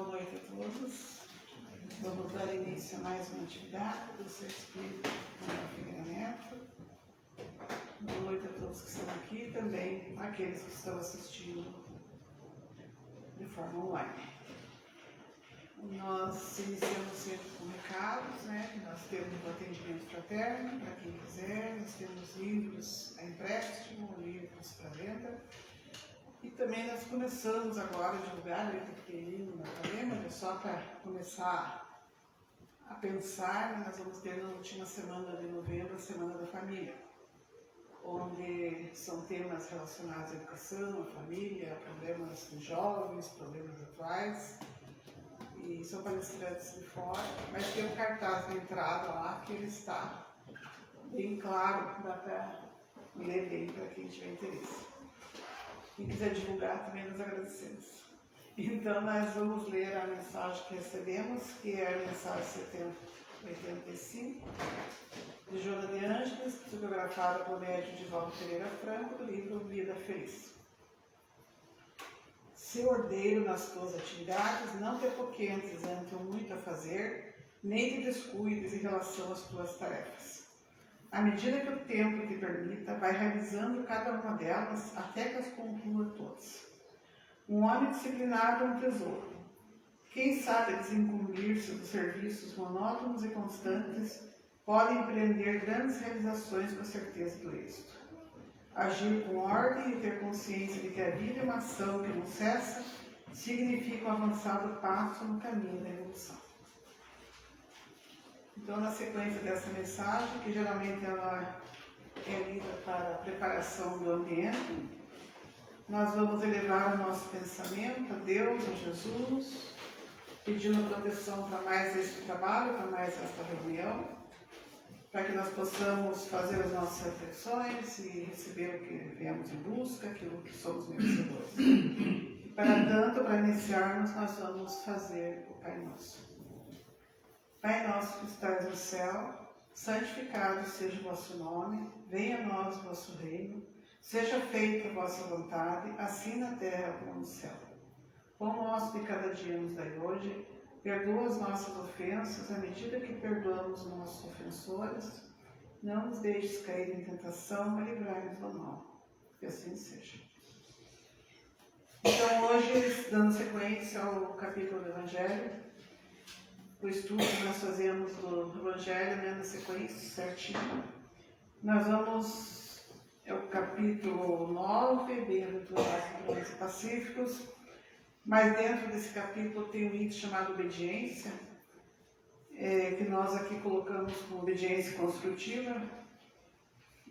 boa noite a todos. Vamos dar início a mais uma atividade do seu Espírito Manuel Figueira Neto. Boa noite a todos que estão aqui e também aqueles que estão assistindo de forma online. Nós iniciamos sempre com recados, né? Nós temos o atendimento fraterno para quem quiser, nós temos livros a empréstimo, livros para venda. E também nós começamos agora a divulgar, ele está pequenininho no acadêmico, só para começar a pensar, nós vamos ter na última semana de novembro a Semana da Família, onde são temas relacionados à educação, à família, problemas de jovens, problemas atuais, e são palestrantes de fora, mas tem um cartaz na entrada lá que ele está bem claro, dá para ler bem para quem tiver interesse. Quem quiser divulgar, também nos agradecemos. Então, nós vamos ler a mensagem que recebemos, que é a mensagem 785, de Joana de Ângeles, psicografada por médium Divaldo Pereira Franco, do livro Vida Feliz. Ser ordeiro nas tuas atividades, não te apoquentes ante o muito a fazer, nem te descuides em relação às tuas tarefas. À medida que o tempo te permita, vai realizando cada uma delas até que as conclua todas. Um homem disciplinado é um tesouro. Quem sabe desincumbir-se dos serviços monótonos e constantes pode empreender grandes realizações com a certeza do êxito. Agir com ordem e ter consciência de que a vida é uma ação que não cessa significa um avançado passo no caminho da evolução. Então, na sequência dessa mensagem, que geralmente ela é lida para a preparação do ambiente, nós vamos elevar o nosso pensamento a Deus, a Jesus, pedindo proteção para mais este trabalho, para mais esta reunião, para que nós possamos fazer as nossas reflexões e receber o que viemos em busca, aquilo que somos merecedores. E para tanto, para iniciarmos, nós vamos fazer o Pai Nosso. Pai nosso que estás no céu, santificado seja o vosso nome, venha a nós o vosso reino, seja feita a vossa vontade, assim na terra como no céu. Pão nosso de cada dia nos dai hoje, perdoa as nossas ofensas, à medida que perdoamos os nossos ofensores, não nos deixes cair em tentação, mas livrai-nos do mal. Que assim seja. Então hoje, dando sequência ao capítulo do Evangelho, o estudo que nós fazemos do Evangelho, né, na sequência, certinho. Nós vamos, é o capítulo 9, Bem-aventurados e Pacíficos, mas dentro desse capítulo tem um item chamado Obediência, que nós aqui colocamos como obediência construtiva,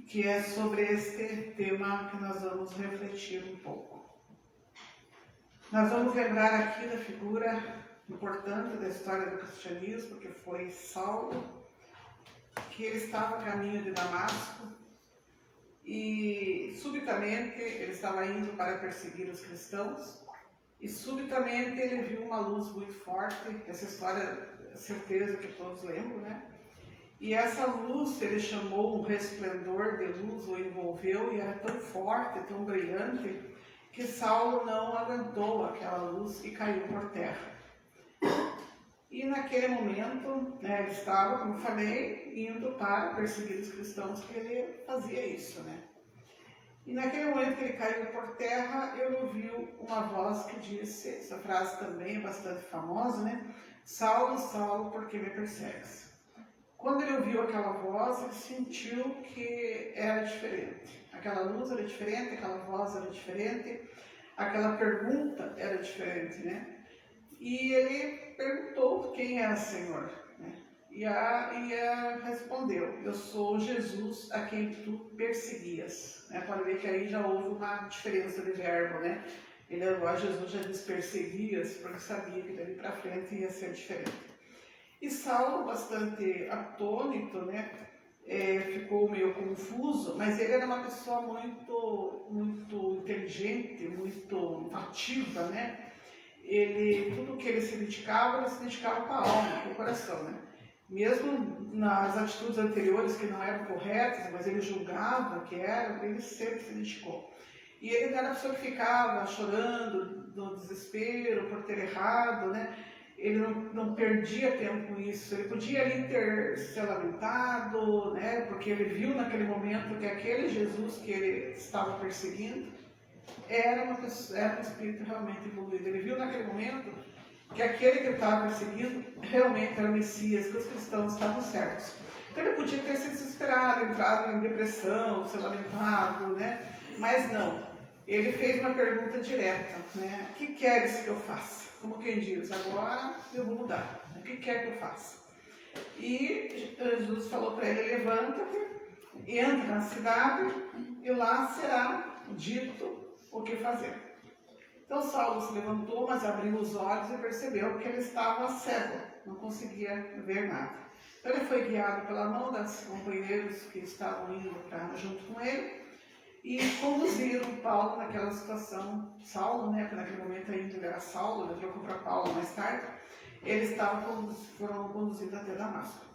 que é sobre este tema que nós vamos refletir um pouco. Nós vamos lembrar aqui da figura importante da história do cristianismo, que foi Saulo, que ele estava a caminho de Damasco e subitamente ele estava indo para perseguir os cristãos e subitamente ele viu uma luz muito forte, essa história, certeza que todos lembram, né? E essa luz, ele chamou um resplendor de luz, o envolveu e era tão forte, tão brilhante, que Saulo não aguentou aquela luz e caiu por terra. E naquele momento, né, ele estava, como falei, indo para perseguir os cristãos, que ele fazia isso, né? E naquele momento que ele caiu por terra, ele ouviu uma voz que disse, essa frase também é bastante famosa, né? Saulo, Saulo, por que me persegues? Quando ele ouviu aquela voz, ele sentiu que era diferente. Aquela luz era diferente, aquela voz era diferente, aquela pergunta era diferente, né? E ele perguntou quem era o Senhor, né? E respondeu, eu sou Jesus a quem tu perseguias. Né? Pode ver que aí já houve uma diferença de verbo, né? Ele agora, Jesus já diz perseguias, porque sabia que dali para frente ia ser diferente. E Saulo, bastante atônito, né? Ficou meio confuso, mas ele era uma pessoa muito inteligente, muito ativa, né? Tudo que ele se dedicava para a alma, para o coração, né? Mesmo nas atitudes anteriores que não eram corretas, mas ele julgava que eram, ele sempre se dedicou. E ele não era a pessoa que ficava chorando no desespero por ter errado, né? Ele não perdia tempo com isso. Ele podia ali ter se lamentado, né? Porque ele viu naquele momento que aquele Jesus que ele estava perseguindo era um espírito realmente evoluído. Ele viu naquele momento que aquele que ele estava perseguindo realmente era o Messias, que os cristãos estavam certos. Então ele podia ter se desesperado, entrado em depressão, se lamentado, né? Mas não. Ele fez uma pergunta direta, né? O que queres que eu faça? Como quem diz, agora eu vou mudar. O que quer que eu faça? E Jesus falou para ele, levanta-te, entra na cidade e lá será dito o que fazer. Então Saulo se levantou, mas abriu os olhos e percebeu que ele estava cego, não conseguia ver nada. Então ele foi guiado pela mão das companheiros que estavam indo junto com ele e conduziram Paulo naquela situação. Saulo, né, porque naquele momento ainda ele era Saulo, ele trocou para Paulo mais tarde, eles foram conduzidos até Damasco.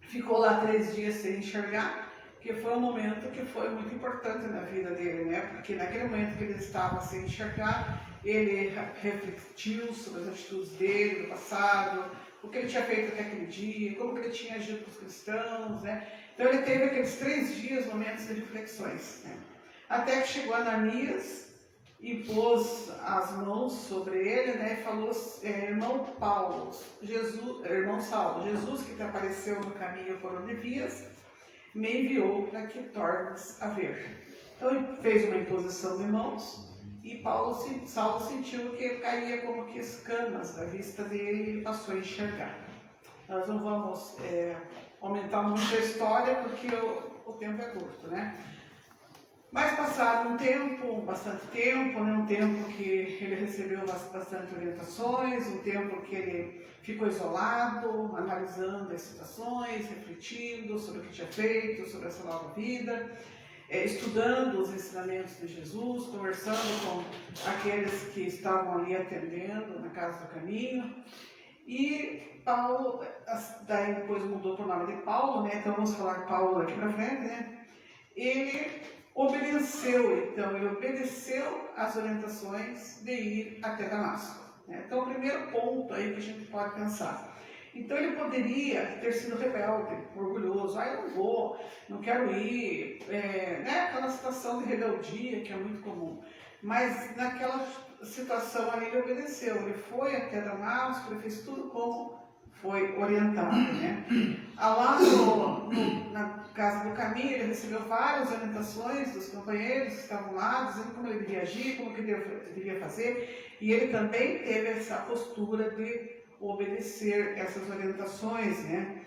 Ficou lá 3 dias sem enxergar, que foi um momento que foi muito importante na vida dele, né? Porque naquele momento que ele estava sem enxergar, ele refletiu sobre as atitudes dele, do passado, o que ele tinha feito até aquele dia, como que ele tinha agido com os cristãos, né? Então ele teve aqueles 3 dias, momentos de reflexões, né? Até que chegou Ananias e pôs as mãos sobre ele, né? E falou, irmão Saulo, Jesus que te apareceu no caminho por onde vias, me enviou para que tornes a ver. Então ele fez uma imposição de mãos e Saulo sentiu que caía como que escamas da vista dele e passou a enxergar. Nós não vamos aumentar muito a história porque o tempo é curto, né? Mas passado um tempo, bastante tempo, né? Um tempo que ele recebeu bastante orientações, um tempo que ele ficou isolado, analisando as situações, refletindo sobre o que tinha feito, sobre essa nova vida, estudando os ensinamentos de Jesus, conversando com aqueles que estavam ali atendendo na Casa do Caminho. E Paulo, daí depois mudou para o nome de Paulo, né? Então vamos falar Paulo aqui para frente, né? Ele obedeceu às orientações de ir até Damasco. Né? Então, o primeiro ponto aí que a gente pode pensar. Então, ele poderia ter sido rebelde, orgulhoso. Eu não vou, não quero ir. Né? Aquela situação de rebeldia que é muito comum. Mas naquela situação ali ele obedeceu. Ele foi até Damasco, ele fez tudo como foi orientado, né? Lá na Casa do Caminho, ele recebeu várias orientações dos companheiros que estavam lá, dizendo como ele devia agir, como que devia fazer, e ele também teve essa postura de obedecer essas orientações, né?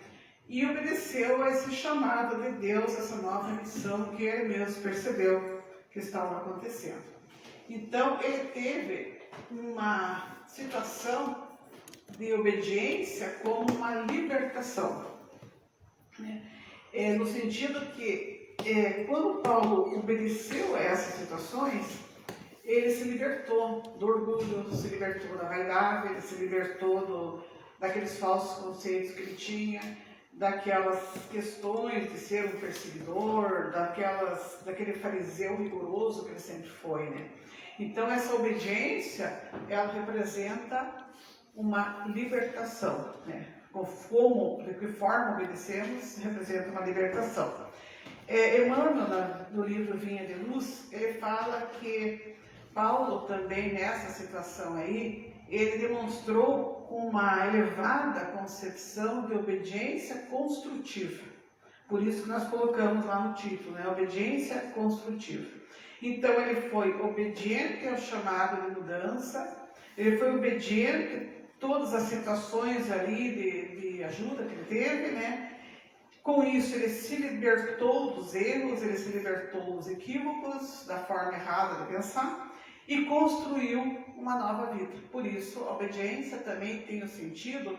E obedeceu a esse chamado de Deus, essa nova missão que ele mesmo percebeu que estava acontecendo. Então, ele teve uma situação de obediência como uma libertação, né? No sentido que quando Paulo obedeceu a essas situações, ele se libertou do orgulho, se libertou da vaidade, ele se libertou daqueles falsos conceitos que ele tinha, daquelas questões de ser um perseguidor, daquele fariseu rigoroso que ele sempre foi, né? Então essa obediência, ela representa uma libertação, né? De que forma obedecemos, representa uma libertação. Emmanuel, no livro Vinha de Luz, ele fala que Paulo também, nessa situação aí, ele demonstrou uma elevada concepção de obediência construtiva. Por isso que nós colocamos lá no título, né? Obediência construtiva. Então, ele foi obediente ao chamado de mudança, ele foi obediente a todas as situações ali de ajuda que ele teve, né? Com isso, ele se libertou dos erros, ele se libertou dos equívocos, da forma errada de pensar e construiu uma nova vida. Por isso, a obediência também tem o sentido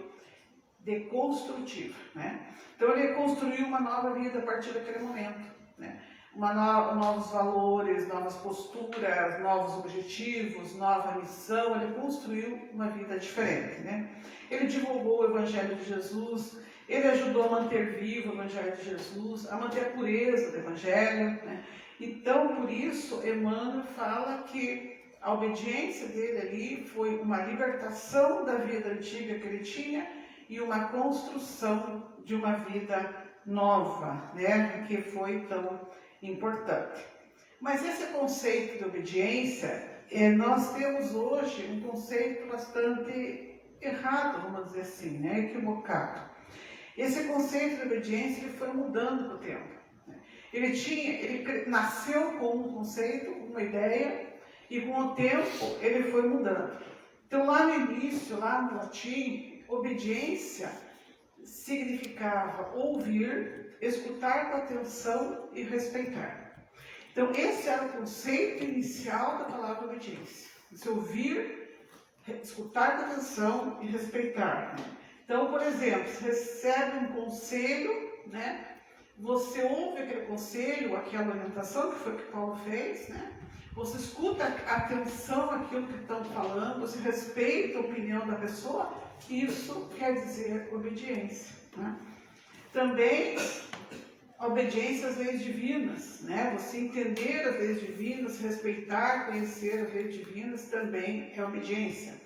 de construtivo, né? Então, ele construiu uma nova vida a partir daquele momento, né? Novos valores, novas posturas, novos objetivos, nova missão. Ele construiu uma vida diferente, né? Ele divulgou o Evangelho de Jesus, ele ajudou a manter vivo o Evangelho de Jesus, a manter a pureza do Evangelho, né? Então, por isso, Emmanuel fala que a obediência dele ali foi uma libertação da vida antiga que ele tinha e uma construção de uma vida nova, né, que foi tão importante. Mas esse conceito de obediência, nós temos hoje um conceito bastante errado, vamos dizer assim, né, equivocado. Esse conceito de obediência ele foi mudando com o tempo. Ele nasceu com um conceito, uma ideia, e com o tempo ele foi mudando. Então lá no início, lá no latim, obediência significava ouvir, escutar com atenção e respeitar. Então esse era o conceito inicial da palavra obediência. Você ouvir, escutar com atenção e respeitar. Então, por exemplo, você recebe um conselho, né? Você ouve aquele conselho, aquela orientação, que foi o que Paulo fez, né? Você escuta a atenção àquilo que estão falando, você respeita a opinião da pessoa, isso quer dizer obediência, né? Também, obediência às leis divinas, né? Você entender as leis divinas, respeitar, conhecer as leis divinas, também é obediência.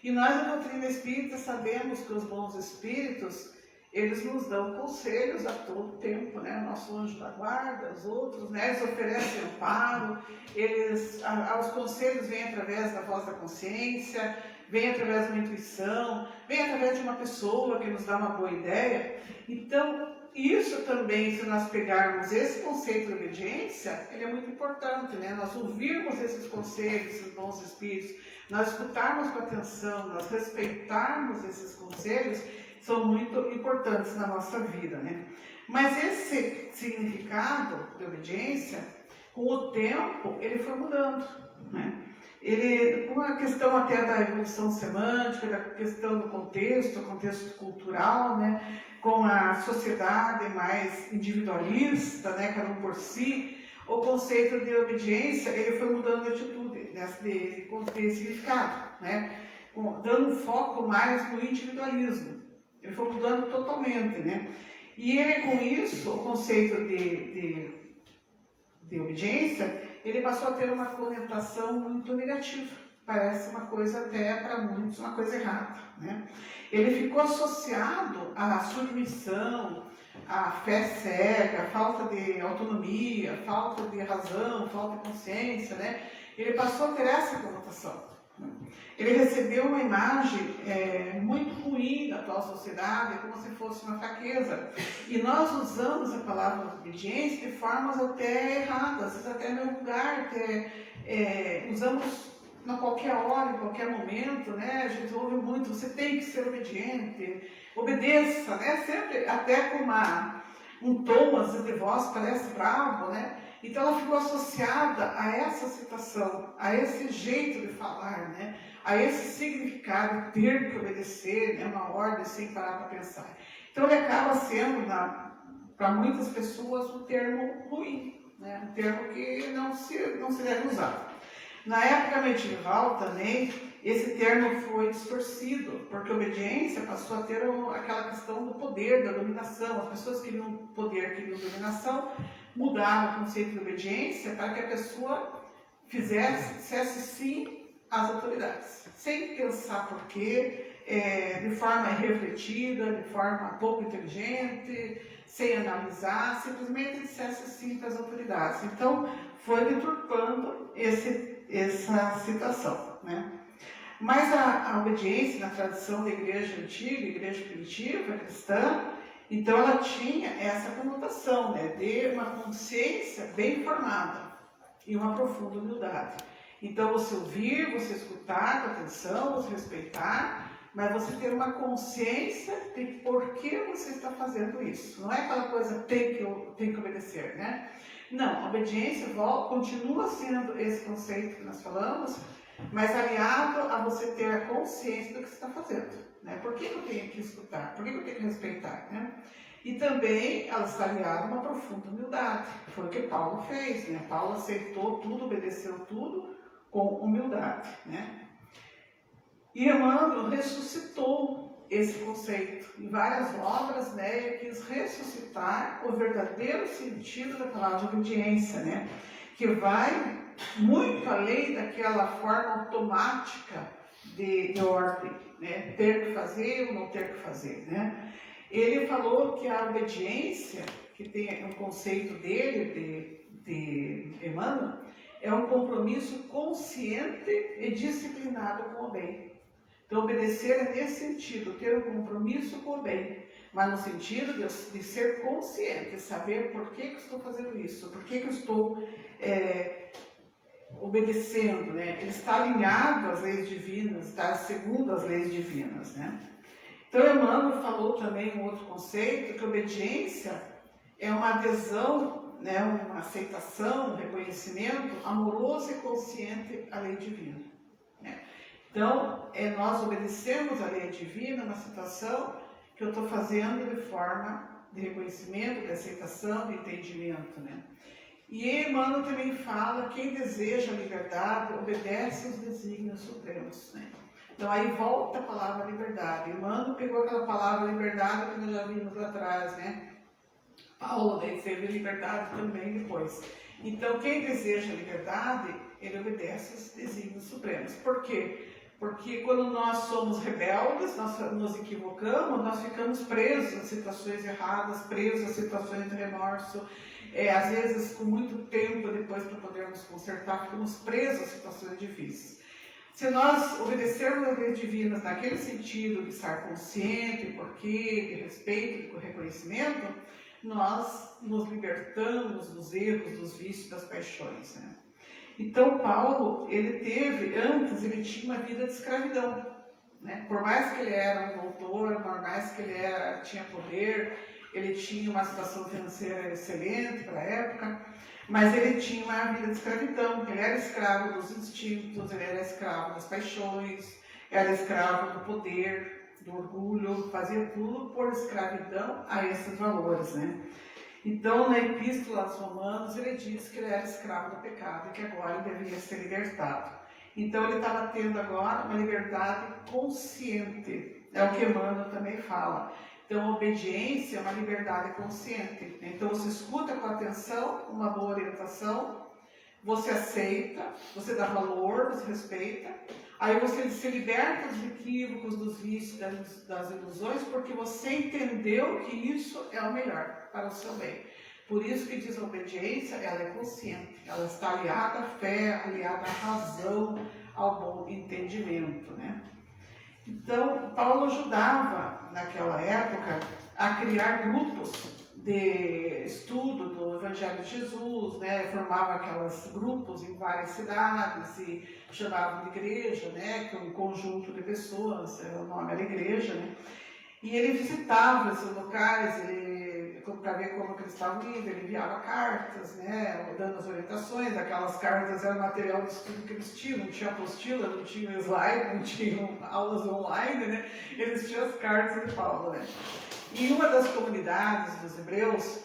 E nós, na doutrina espírita, sabemos que os bons espíritos, eles nos dão conselhos a todo tempo, né? O nosso anjo da guarda, os outros, né? Eles oferecem amparo, os conselhos vêm através da voz da consciência, vêm através de uma intuição, vêm através de uma pessoa que nos dá uma boa ideia. Então, isso também, se nós pegarmos esse conceito de obediência, ele é muito importante, né? Nós ouvirmos esses conselhos, esses bons espíritos, nós escutarmos com atenção, nós respeitarmos esses conselhos, são muito importantes na nossa vida, né? Mas esse significado de obediência, com o tempo, ele foi mudando, né? Com a questão até da evolução semântica, da questão do contexto cultural, né? Com a sociedade mais individualista, né? Cada um por si, o conceito de obediência, ele foi mudando de atitude, de significado, né? Dando um foco mais no individualismo. Ele foi mudando totalmente, né? E ele, com isso, o conceito de obediência, ele passou a ter uma conotação muito negativa. Parece uma coisa até, para muitos, uma coisa errada, né? Ele ficou associado à submissão, à fé cega, à falta de autonomia, falta de razão, falta de consciência, né? Ele passou a ter essa conotação. Ele recebeu uma imagem muito ruim da atual sociedade, como se fosse uma fraqueza. E nós usamos a palavra obediência de formas até erradas, às vezes até no lugar, usamos a qualquer hora, em qualquer momento, né? A gente ouve muito, você tem que ser obediente, obedeça, né? Sempre até com um tom às vezes, de voz, parece bravo, né? Então ela ficou associada a essa situação, a esse jeito de falar, né? A esse significado de ter que obedecer, né? Uma ordem sem parar para pensar. Então ele acaba sendo, para muitas pessoas, um termo ruim, né? Um termo que não se deve usar. Na época medieval também, esse termo foi distorcido, porque a obediência passou a ter aquela questão do poder, da dominação. As pessoas queriam poder, queriam dominação, mudaram o conceito de obediência para que a pessoa dissesse sim às autoridades, sem pensar por quê, de forma irrefletida, de forma pouco inteligente, sem analisar, simplesmente dissesse sim para as autoridades. Então, foi deturpando essa situação, né? Mas a obediência na tradição da igreja antiga, igreja primitiva, cristã, então ela tinha essa conotação, né, de uma consciência bem formada e uma profunda humildade. Então você ouvir, você escutar com atenção, você respeitar, mas você ter uma consciência de por que você está fazendo isso. Não é aquela coisa tem que obedecer, né? Não, a obediência continua sendo esse conceito que nós falamos, mas aliado a você ter a consciência do que você está fazendo, né? Por que eu tenho que escutar? Por que eu tenho que respeitar, né? E também ela está aliada a uma profunda humildade. Foi o que Paulo fez, né? Paulo aceitou tudo, obedeceu tudo com humildade, né? E Emmanuel ressuscitou esse conceito. Em várias obras, né, ele quis ressuscitar o verdadeiro sentido da palavra obediência, né? que vai muito além daquela forma automática de ordem, né? Ter que fazer ou não ter que fazer, né? Ele falou que a obediência, que tem um conceito dele, de Emmanuel, é um compromisso consciente e disciplinado com o bem. Então, obedecer é nesse sentido, ter um compromisso com o bem, mas no sentido de ser consciente, saber por que eu estou fazendo isso, por que eu estou obedecendo, né? Ele está alinhado às leis divinas, está segundo as leis divinas, né? Então, Emmanuel falou também um outro conceito, que obediência é uma adesão, né? Uma aceitação, um reconhecimento amoroso e consciente à lei divina, né? Então, nós obedecemos a lei divina na situação que eu estou fazendo de forma de reconhecimento, de aceitação, de entendimento, né? E Emmanuel também fala, quem deseja a liberdade obedece aos desígnios supremos, né? Então aí volta a palavra liberdade. Emmanuel pegou aquela palavra liberdade que nós já vimos lá atrás, né? Paulo daí teve liberdade também depois. Então quem deseja a liberdade, ele obedece aos desígnios supremos. Por quê? Porque quando nós somos rebeldes, nós nos equivocamos, nós ficamos presos a situações erradas, presos a situações de remorso. Às vezes, com muito tempo depois para podermos consertar, ficamos presos a situações difíceis. Se nós obedecermos às leis divinas naquele sentido de estar consciente, porquê, de respeito, de reconhecimento, nós nos libertamos dos erros, dos vícios, das paixões, né? Então, Paulo, antes ele tinha uma vida de escravidão, né? Por mais que ele era um doutor, por mais que ele tinha poder, ele tinha uma situação financeira excelente para a época, mas ele tinha uma vida de escravidão. Ele era escravo dos instintos, ele era escravo das paixões, era escravo do poder, do orgulho, fazia tudo por escravidão a esses valores, né? Então, na Epístola aos Romanos, ele diz que ele era escravo do pecado e que agora ele devia ser libertado. Então, ele estava tendo agora uma liberdade consciente. É o que Emmanuel também fala. Então, a obediência é uma liberdade consciente. Então, você escuta com atenção uma boa orientação, você aceita, você dá valor, você respeita, aí você se liberta dos equívocos, dos vícios, das ilusões, porque você entendeu que isso é o melhor para o seu bem. Por isso que diz a obediência, ela é consciente, ela está aliada à fé, aliada à razão, ao bom entendimento, né? Então, Paulo ajudava, naquela época, a criar grupos de estudo do Evangelho de Jesus, né? Formava aqueles grupos em várias cidades e chamavam de igreja, né? Que é um conjunto de pessoas, o nome era igreja, né? E ele visitava esses locais, para ver como eles estavam indo, ele enviava cartas, né? Dando as orientações. Aquelas cartas eram material de estudo que eles tinham, não tinha apostila, não tinha slide, não tinham aulas online, né? Eles tinham as cartas de Paulo, né? E uma das comunidades dos hebreus,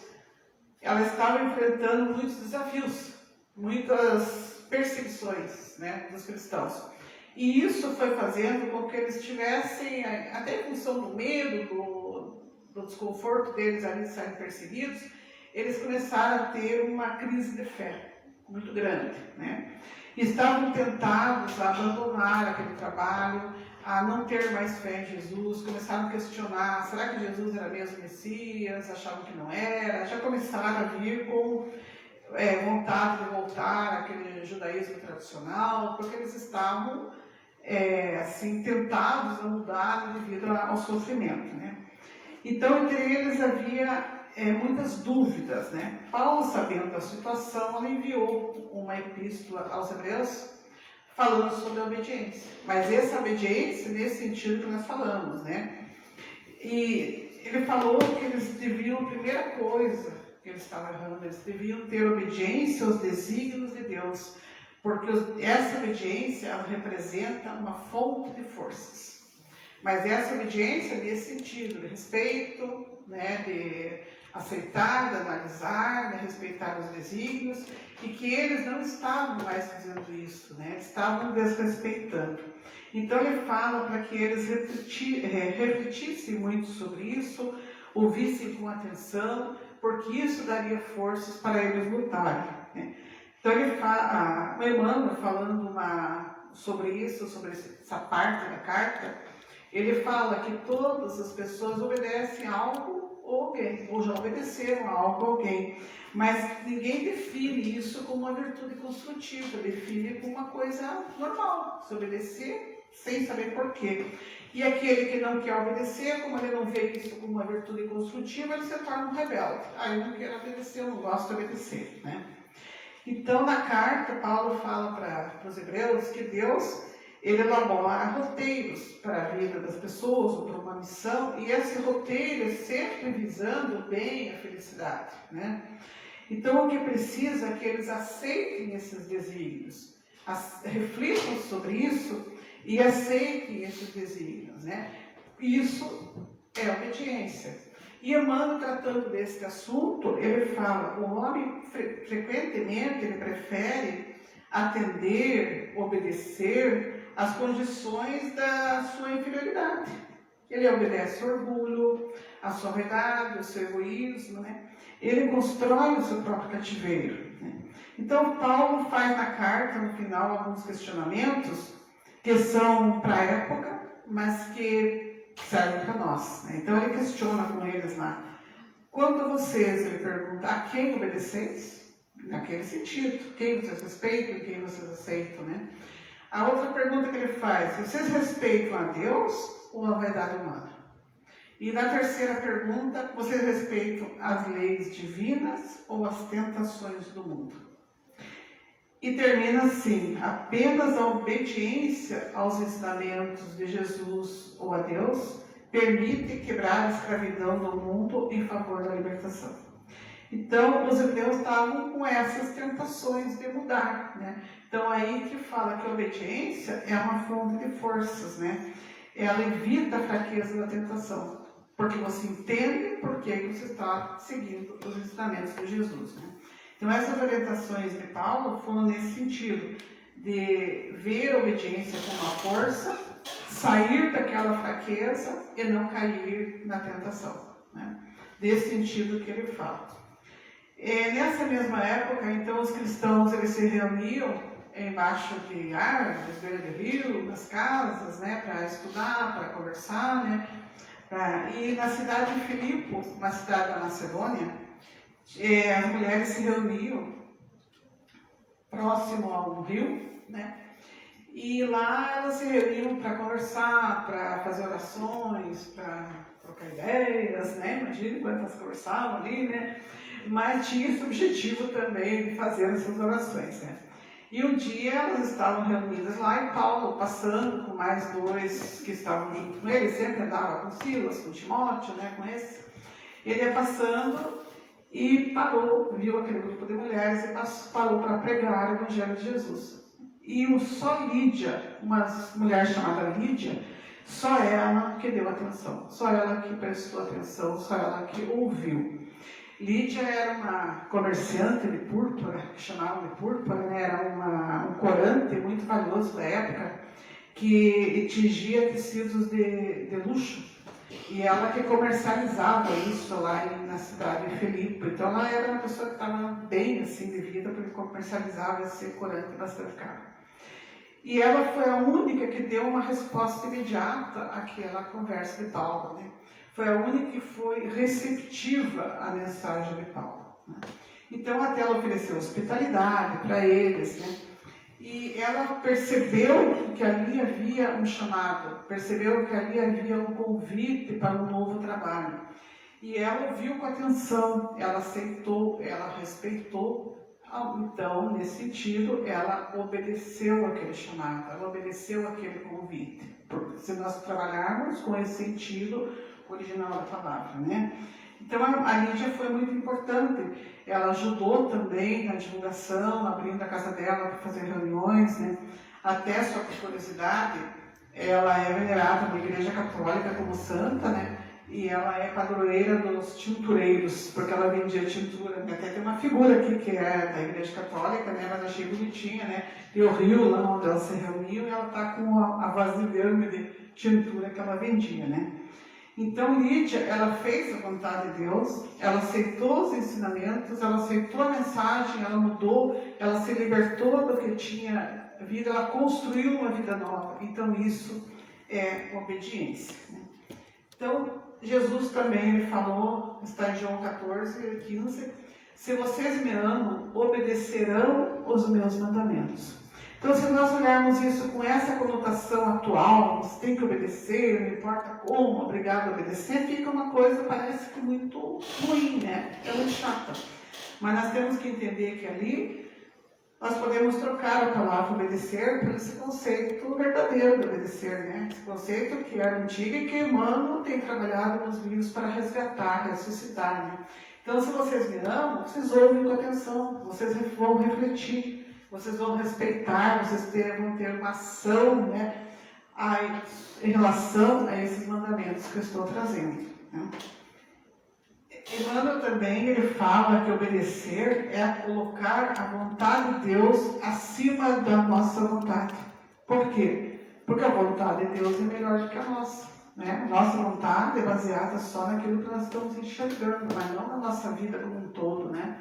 ela estava enfrentando muitos desafios, muitas perseguições, né, dos cristãos. E isso foi fazendo com que eles tivessem, até em função do medo, do desconforto deles ali serem perseguidos, eles começaram a ter uma crise de fé muito grande, né? E estavam tentados a abandonar aquele trabalho, a não ter mais fé em Jesus, começaram a questionar, será que Jesus era mesmo Messias? Achavam que não era, já começaram a vir com vontade de voltar àquele judaísmo tradicional, porque eles estavam assim, tentados a mudar devido ao sofrimento, né? Então, entre eles havia muitas dúvidas, né? Paulo, sabendo da situação, ele enviou uma epístola aos hebreus falando sobre a obediência. Mas essa obediência, nesse sentido que nós falamos, né? E ele falou que eles deviam, a primeira coisa que eles estavam errando, eles deviam ter obediência aos desígnios de Deus, porque essa obediência ela representa uma fonte de forças. Mas essa obediência nesse sentido, de respeito, né, de aceitar, de analisar, de respeitar os desígnios, e que eles não estavam mais fazendo isso, né, eles estavam desrespeitando. Então ele fala para que eles refletissem muito sobre isso, ouvissem com atenção, porque isso daria forças para eles lutarem, né? Então o Emmanuel, falando sobre isso, sobre essa parte da carta, ele fala que todas as pessoas obedecem a algo ou alguém, ou já obedeceram a algo ou alguém, mas ninguém define isso como uma virtude construtiva, define como uma coisa normal, se obedecer sem saber porquê. E aquele que não quer obedecer, como ele não vê isso como uma virtude construtiva, ele se torna um rebelde. Eu não quero obedecer, eu não gosto de obedecer, né? Então, na carta, Paulo fala para os hebreus que Deus, ele elabora roteiros para a vida das pessoas, ou para uma missão, e esse roteiro é sempre visando o bem e a felicidade, né? Então, o que precisa é que eles aceitem esses desígnios, reflitam sobre isso e aceitem esses desígnios, né? Isso é obediência. E Emmanuel, tratando desse assunto, ele fala, o homem frequentemente ele prefere atender, obedecer às condições da sua inferioridade. Ele obedece ao orgulho, à sua vaidade, ao seu egoísmo, né? Ele constrói o seu próprio cativeiro, né? Então, Paulo faz na carta, no final, alguns questionamentos que são para a época, mas que servem para nós, né? Então ele questiona com eles lá, quanto a vocês, ele pergunta, a quem obedeceis? Naquele sentido, quem vocês respeitam, quem vocês aceitam, né? A outra pergunta que ele faz, vocês respeitam a Deus ou a vaidade humana? E na terceira pergunta, vocês respeitam as leis divinas ou as tentações do mundo? E termina assim, apenas a obediência aos ensinamentos de Jesus ou a Deus permite quebrar a escravidão do mundo em favor da libertação. Então, os hebreus estavam com essas tentações de mudar, né? Então, aí que fala que a obediência é uma fonte de forças, né? Ela evita a fraqueza da tentação, porque você entende por que você está seguindo os ensinamentos de Jesus, né? Então, essas orientações de Paulo foram nesse sentido, de ver a obediência como uma força, sair daquela fraqueza e não cair na tentação, né? Desse sentido que ele fala. Nessa mesma época, então, os cristãos eles se reuniam embaixo de árvores, beira de rio, nas casas, né, para estudar, para conversar, né? E na cidade de Filipe, uma cidade da Macedônia, as mulheres se reuniam próximo ao rio, né? E lá elas se reuniam para conversar, para fazer orações, para trocar ideias, né? Imagina quantas conversavam ali, né? Mas tinha esse objetivo também de fazer essas orações, né? E um dia elas estavam reunidas lá e Paulo, passando com mais dois que estavam junto com ele, sempre andava com Silas, com Timóteo, né? Com esse. Ele ia passando e parou, viu aquele grupo de mulheres e parou para pregar o Evangelho de Jesus. E só Lídia, uma mulher chamada Lídia, só ela que deu atenção, só ela que prestou atenção, só ela que ouviu. Lídia era uma comerciante de púrpura, que chamavam de púrpura, né? Era um corante muito valioso da época, que tingia tecidos de luxo. E ela que comercializava isso lá na cidade de Filipe. Então ela era uma pessoa que estava bem assim de vida, porque comercializava esse corante bastante caro. E ela foi a única que deu uma resposta imediata àquela conversa de Paulo, né? Foi a única que foi receptiva à mensagem de Paulo, né? Então até ela ofereceu hospitalidade para eles, né? E ela percebeu que ali havia um chamado, percebeu que ali havia um convite para um novo trabalho. E ela ouviu com atenção, ela aceitou, ela respeitou. Então, nesse sentido, ela obedeceu aquele chamado, ela obedeceu aquele convite. Porque se nós trabalharmos com esse sentido original da palavra, né? Então, a Lídia foi muito importante. Ela ajudou também na divulgação, abrindo a casa dela para fazer reuniões, né? Até, só por curiosidade, ela é venerada na Igreja Católica como santa, né? E ela é padroeira dos tintureiros, porque ela vendia tintura. Até tem uma figura aqui que é da Igreja Católica, né? Mas achei bonitinha, né? E o rio lá onde ela se reuniu, e ela está com a vasilhame de tintura que ela vendia, né? Então Lídia, ela fez a vontade de Deus, ela aceitou os ensinamentos, ela aceitou a mensagem, ela mudou, ela se libertou do que tinha vida, ela construiu uma vida nova. Então isso é obediência. Então Jesus também ele falou, está em João 14:15, se vocês me amam, obedecerão os meus mandamentos. Então, se nós olharmos isso com essa conotação atual, você tem que obedecer, não importa como, obrigado a obedecer, fica uma coisa, parece que muito ruim, né? É muito chata. Mas nós temos que entender que ali nós podemos trocar a palavra obedecer por esse conceito verdadeiro de obedecer, né? Esse conceito que era antigo e que Emmanuel tem trabalhado nos livros para resgatar, ressuscitar, né? Então, se vocês me amam, vocês ouvem com atenção, vocês vão refletir. Vocês vão respeitar, vocês vão ter uma ação, né, em relação a esses mandamentos que eu estou trazendo. Né? Emmanuel também ele fala que obedecer é colocar a vontade de Deus acima da nossa vontade. Por quê? Porque a vontade de Deus é melhor do que a nossa. Né? Nossa vontade é baseada só naquilo que nós estamos enxergando, mas não na nossa vida como um todo, né?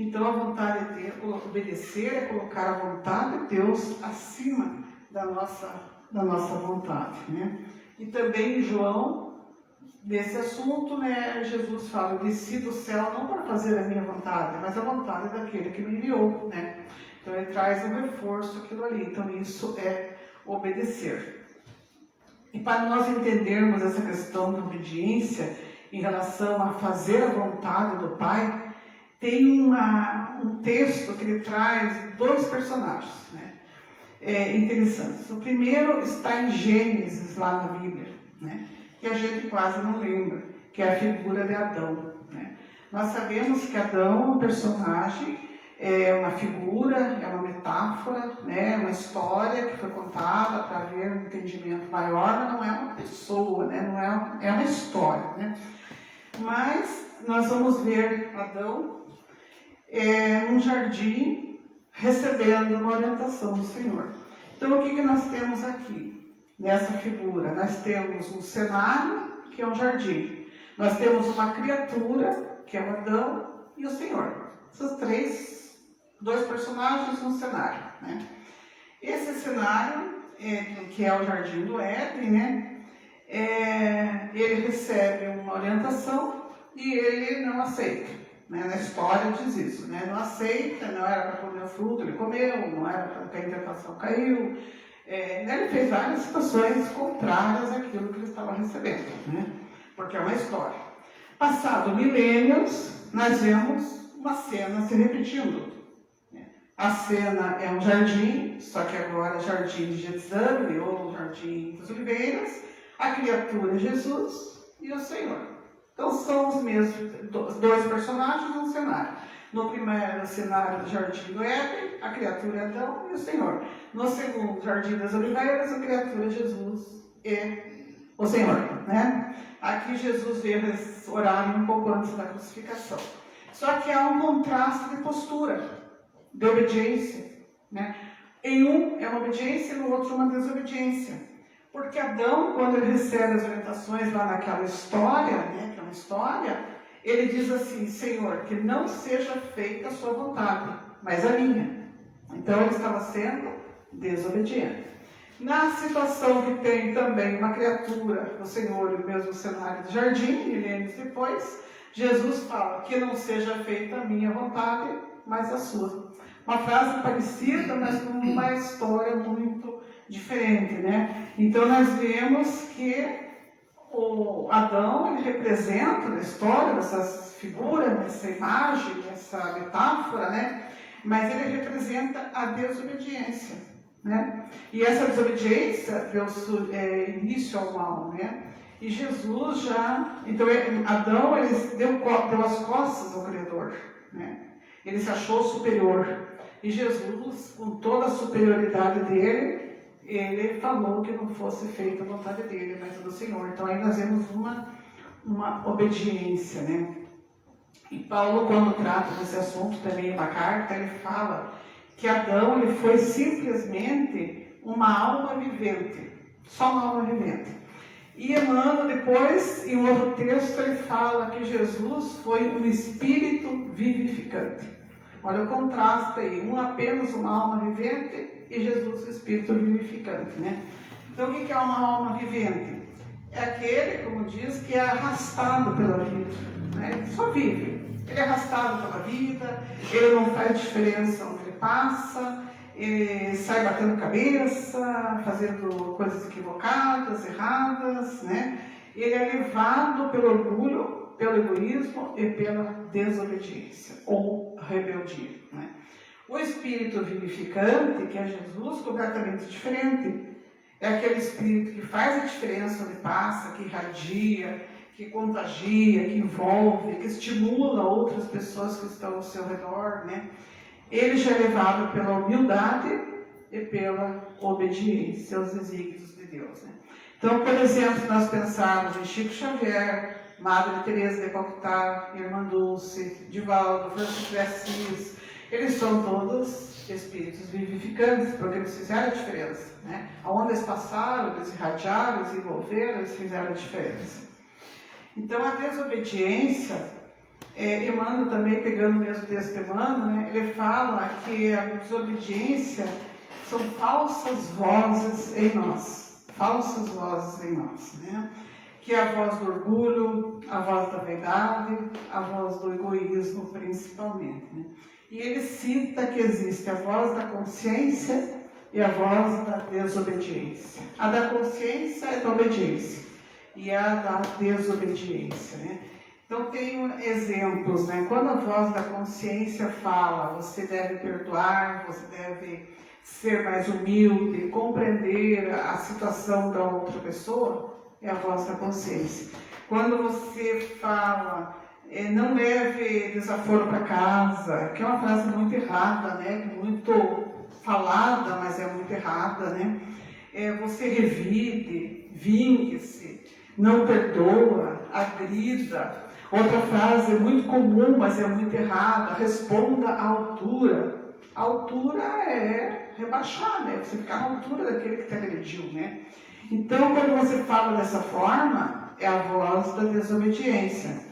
Então, a vontade de obedecer é colocar a vontade de Deus acima da nossa vontade. Né? E também em João, nesse assunto, né, Jesus fala, eu desci do céu não para fazer a minha vontade, mas a vontade daquele que me enviou. Né? Então, ele traz um reforço aquilo ali. Então, isso é obedecer. E para nós entendermos essa questão da obediência em relação a fazer a vontade do Pai, tem um texto que ele traz dois personagens, né? Interessantes. O primeiro está em Gênesis, lá na Bíblia, né? Que a gente quase não lembra, que é a figura de Adão. Né? Nós sabemos que Adão é um personagem, é uma figura, é uma metáfora, né? Uma história que foi contada para haver um entendimento maior, mas não é uma pessoa, né? Não é uma história. Né? Mas nós vamos ver Adão num jardim, recebendo uma orientação do Senhor. Então, o que nós temos aqui, nessa figura? Nós temos um cenário, que é um jardim. Nós temos uma criatura, que é o Adão, e o Senhor. Esses dois personagens no cenário. Né? Esse cenário, que é o Jardim do Éden, né? Ele recebe uma orientação e ele não aceita. Né, na história diz isso, né? Não aceita, não era para comer o fruto, ele comeu, não era para que a interpretação caiu. Ele fez várias situações contrárias àquilo que ele estava recebendo, né? Porque é uma história. Passado milênios, nós vemos uma cena se repetindo. A cena é um jardim, só que agora é jardim de Getsemane ou jardim das Oliveiras, a criatura é Jesus e o Senhor. Então, são os mesmos dois personagens no cenário. No primeiro cenário do Jardim do Éden, a criatura é Adão e o Senhor. No segundo, Jardim das Oliveiras, a criatura é Jesus e o Senhor. Né? Aqui Jesus veio orar um pouco antes da crucificação. Só que há um contraste de postura, de obediência. Né? Em um é uma obediência e no outro uma desobediência. Porque Adão, quando ele recebe as orientações lá naquela história, né, que é uma história, ele diz assim, Senhor, que não seja feita a sua vontade, mas a minha. Então ele estava sendo desobediente. Na situação que tem também uma criatura, o Senhor, no mesmo cenário do jardim, milênios depois, Jesus fala que não seja feita a minha vontade, mas a sua. Uma frase parecida, mas com uma história muito diferente, né? Então nós vemos que o Adão ele representa na história, nessa figura, nessa imagem, nessa metáfora, né? Mas ele representa a desobediência, né? E essa desobediência deu início ao mal, né? E Jesus já... Então Adão ele deu as costas ao Criador, né? Ele se achou superior. E Jesus, com toda a superioridade dele, ele falou que não fosse feita a vontade dele, mas a do Senhor. Então aí nós vemos uma obediência, né? E Paulo, quando trata desse assunto também na carta, ele fala que Adão ele foi simplesmente uma alma vivente, só uma alma vivente. E Emmanuel, depois, em outro texto, ele fala que Jesus foi um espírito vivificante. Olha o contraste aí, um apenas uma alma vivente e Jesus o espírito vivificante, né? Então, o que é uma alma vivente? É aquele, como diz, que é arrastado pela vida, né? Ele só vive. Ele é arrastado pela vida, ele não faz diferença onde ele passa, ele sai batendo cabeça, fazendo coisas equivocadas, erradas, né? Ele é levado pelo orgulho, pelo egoísmo e pela desobediência ou rebeldia, né? O espírito vivificante, que é Jesus, completamente diferente. É aquele espírito que faz a diferença onde passa, que irradia, que contagia, que envolve, que estimula outras pessoas que estão ao seu redor, né? Ele já é levado pela humildade e pela obediência aos desígnios de Deus, né? Então, por exemplo, se nós pensarmos em Chico Xavier, Madre Teresa de Calcutá, Irmã Dulce, Divaldo, Francisco de Assis, eles são todos espíritos vivificantes, porque eles fizeram a diferença, né? Aonde eles passaram, eles irradiaram, eles envolveram, eles fizeram a diferença. Então, a desobediência, Emmanuel também, pegando o mesmo texto de Emmanuel, né, ele fala que a desobediência são falsas vozes em nós, né? Que é a voz do orgulho, a voz da vaidade, a voz do egoísmo, principalmente, né? E ele cita que existe a voz da consciência e a voz da desobediência. A da consciência é da obediência e a da desobediência, né? Então, tem exemplos, né? Quando a voz da consciência fala, você deve perdoar, você deve ser mais humilde, compreender a situação da outra pessoa, é a voz da consciência. Quando você fala, não leve desaforo para casa, que é uma frase muito errada, né? Muito falada, mas é muito errada, né? Você revide, vingue-se, não perdoa, agrida. Outra frase muito comum, mas é muito errada, responda à altura. A altura é rebaixar, né? Você ficar à altura daquele que te agrediu, né? Então, quando você fala dessa forma, é a voz da desobediência.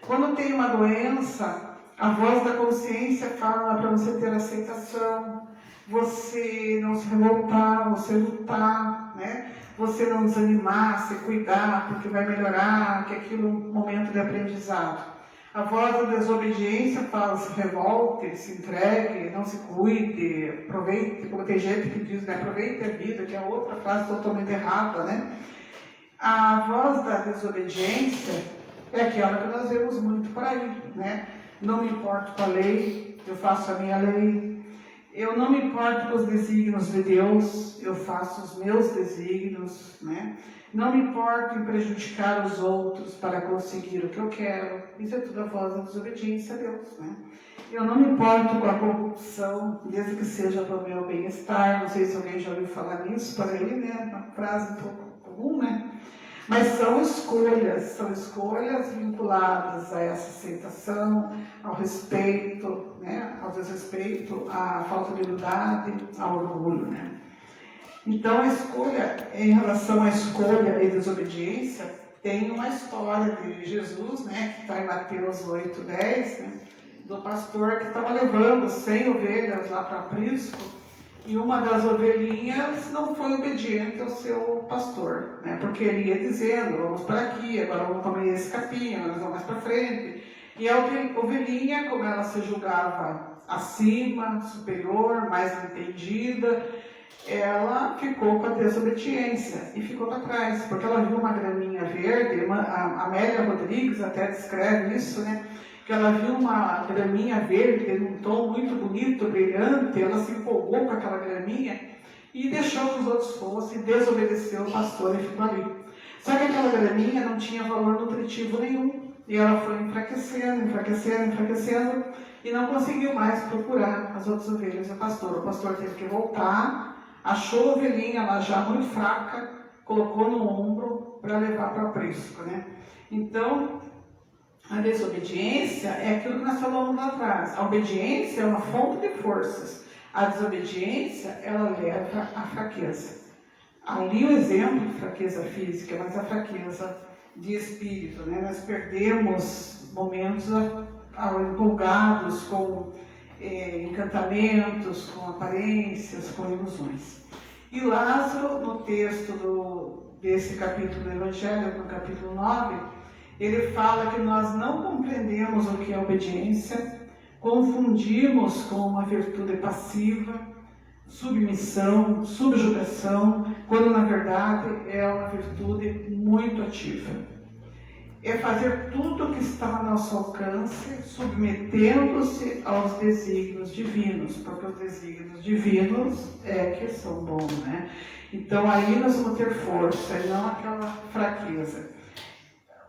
Quando tem uma doença, a voz da consciência fala para você ter aceitação, você não se revoltar, você lutar, né? Você não desanimar, se cuidar, porque vai melhorar, que aquilo é um momento de aprendizado. A voz da desobediência fala, se revolte, se entregue, não se cuide, aproveite, como tem gente que diz, né? Aproveite a vida, que é outra frase totalmente errada, né? A voz da desobediência é aquela que nós vemos muito por aí, né? Não me importo com a lei, eu faço a minha lei. Eu não me importo com os desígnios de Deus, eu faço os meus desígnios, né? Não me importo em prejudicar os outros para conseguir o que eu quero. Isso é tudo a voz da desobediência a Deus, né? Eu não me importo com a corrupção, desde que seja para o meu bem-estar. Não sei se alguém já ouviu falar nisso por aí, né? Uma frase um pouco comum, né? Mas são escolhas vinculadas a essa aceitação, ao respeito, né? Ao desrespeito, à falta de humildade, ao orgulho, né? Então, a escolha, em relação à escolha e desobediência, tem uma história de Jesus, né? Que está em Mateus 8:10, né? Do pastor que estava levando 100 ovelhas lá para Aprisco. E uma das ovelhinhas não foi obediente ao seu pastor, né? Porque ele ia dizendo, vamos para aqui, agora vamos comer esse capim, agora vamos mais para frente. E a ovelhinha, como ela se julgava acima, superior, mais entendida, ela ficou com a desobediência e ficou para trás, porque ela viu uma graminha verde, a Amélia Rodrigues até descreve isso, né? Que ela viu uma graminha verde, num tom muito bonito, brilhante, ela se empolgou com aquela graminha e deixou que os outros fossem, desobedeceu o pastor e ficou ali. Só que aquela graminha não tinha valor nutritivo nenhum, e ela foi enfraquecendo, e não conseguiu mais procurar as outras ovelhas do pastor. O pastor teve que voltar, achou a ovelhinha lá já muito fraca, colocou no ombro para levar para o aprisco, né? Então, a desobediência é aquilo que nós falamos lá atrás. A obediência é uma fonte de forças. A desobediência, ela leva à fraqueza. ali o exemplo de fraqueza física, mas a fraqueza de espírito, né? Nós perdemos momentos empolgados com encantamentos, com aparências, com ilusões. E Lázaro, no texto desse capítulo do Evangelho, no capítulo 9, ele fala que nós não compreendemos o que é obediência, confundimos com uma virtude passiva, submissão, subjugação, quando na verdade é uma virtude muito ativa. É fazer tudo o que está ao nosso alcance, submetendo-se aos desígnios divinos, porque os desígnios divinos é que são bons, né? Então aí nós vamos ter força e não aquela fraqueza.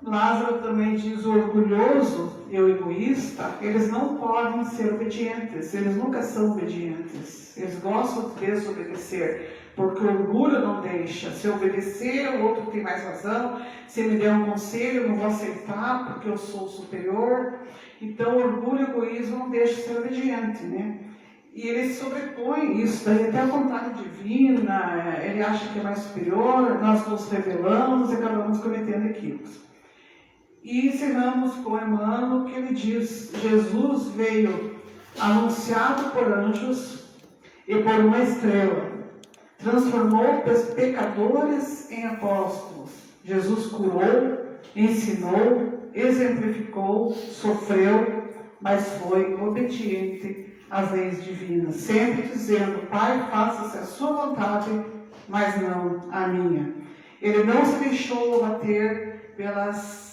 Lázaro também diz: o orgulhoso e o egoísta, eles não podem ser obedientes, eles nunca são obedientes, eles gostam de desobedecer, porque o orgulho não deixa. Se eu obedecer, o outro tem mais razão, se me der um conselho, eu não vou aceitar, porque eu sou superior. Então, o orgulho e o egoísmo não deixam de ser obediente, né? E ele sobrepõe isso, daí até a vontade divina, ele acha que é mais superior, nós nos rebelamos e acabamos cometendo equívocos. E encerramos com Emmanuel, que ele diz: Jesus veio anunciado por anjos e por uma estrela, transformou pecadores em apóstolos. Jesus curou, ensinou, exemplificou, sofreu, mas foi obediente às leis divinas, sempre dizendo: Pai, faça-se a sua vontade, mas não a minha. Ele não se deixou abater pelas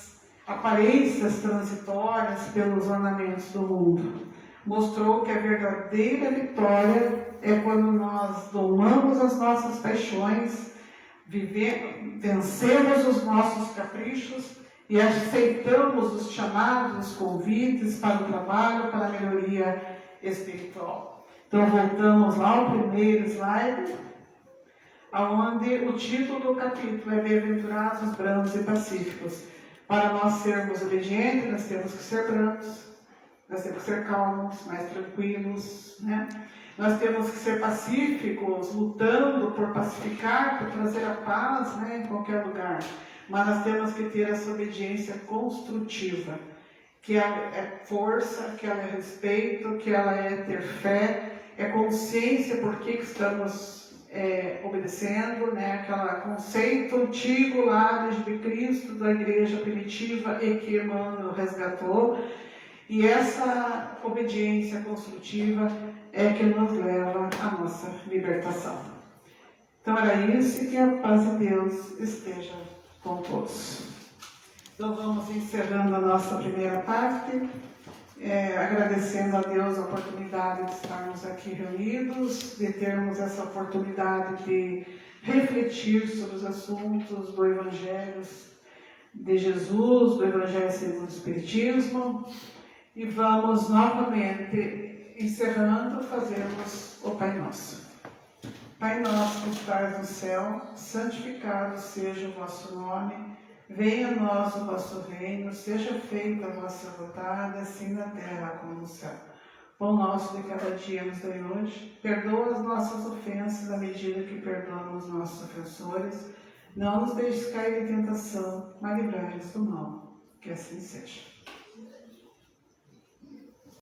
aparências transitórias, pelos ornamentos do mundo. Mostrou que a verdadeira vitória é quando nós domamos as nossas paixões, vencemos os nossos caprichos e aceitamos os chamados, os convites para o trabalho, para a melhoria espiritual. Então voltamos lá ao primeiro slide, onde o título do capítulo é Bem-aventurados os brandos e pacíficos. Para nós sermos obedientes, nós temos que ser brandos, nós temos que ser calmos, mais tranquilos, né? Nós temos que ser pacíficos, lutando por pacificar, por trazer a paz, né, em qualquer lugar. Mas nós temos que ter essa obediência construtiva, que é força, que ela é respeito, que ela é ter fé, é consciência por que estamos obedecendo, né, aquele conceito antigo lá de Cristo, da igreja primitiva, e que Emmanuel resgatou. E essa obediência construtiva é que nos leva à nossa libertação. Então era isso, e que a paz de Deus esteja com todos. Então vamos encerrando a nossa primeira parte, agradecendo a Deus a oportunidade de estarmos aqui reunidos, de termos essa oportunidade de refletir sobre os assuntos do Evangelho de Jesus, do Evangelho segundo o Espiritismo. E vamos novamente, encerrando, fazermos o Pai Nosso. Pai nosso que estás no céu, santificado seja o vosso nome, venha a nós o vosso reino, seja feita a vossa vontade, assim na terra como no céu. Pão nosso de cada dia nos dai hoje, perdoa as nossas ofensas à medida que perdoamos nossos ofensores, não nos deixes cair em tentação, mas livrai-nos do mal. Que assim seja.